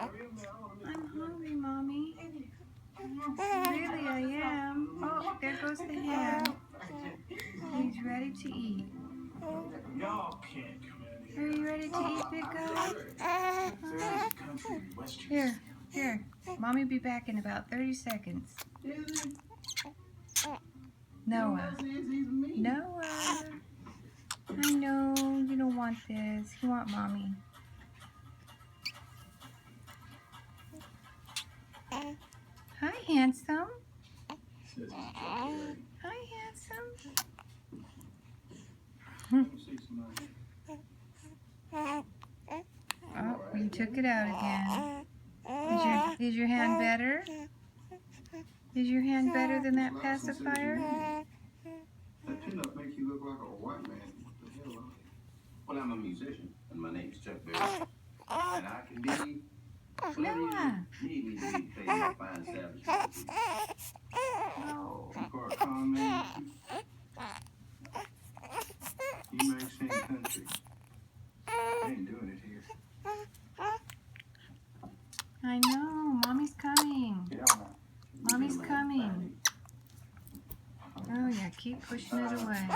I'm hungry, Mommy. Really, I am. Oh, there goes the hand. He's ready to eat. Are you ready to eat, big guy? Here, here. Mommy be back in about 30 seconds. Noah. Noah. I know you don't want this. You want Mommy. Hi, handsome. Hi, handsome. Oh, you took it out again. Is your hand better? Is your hand better than that pacifier? That pinup make you look like a white man. What the hell are you? Well, I'm a musician, and my name's Chuck Berry. And I can be whatever you need me to be to play your fine savage. No. You for a calm man? You may sing country. I ain't doing it here. I know. Mommy's coming. Yeah, Mommy's coming. Oh, yeah. Keep pushing it away.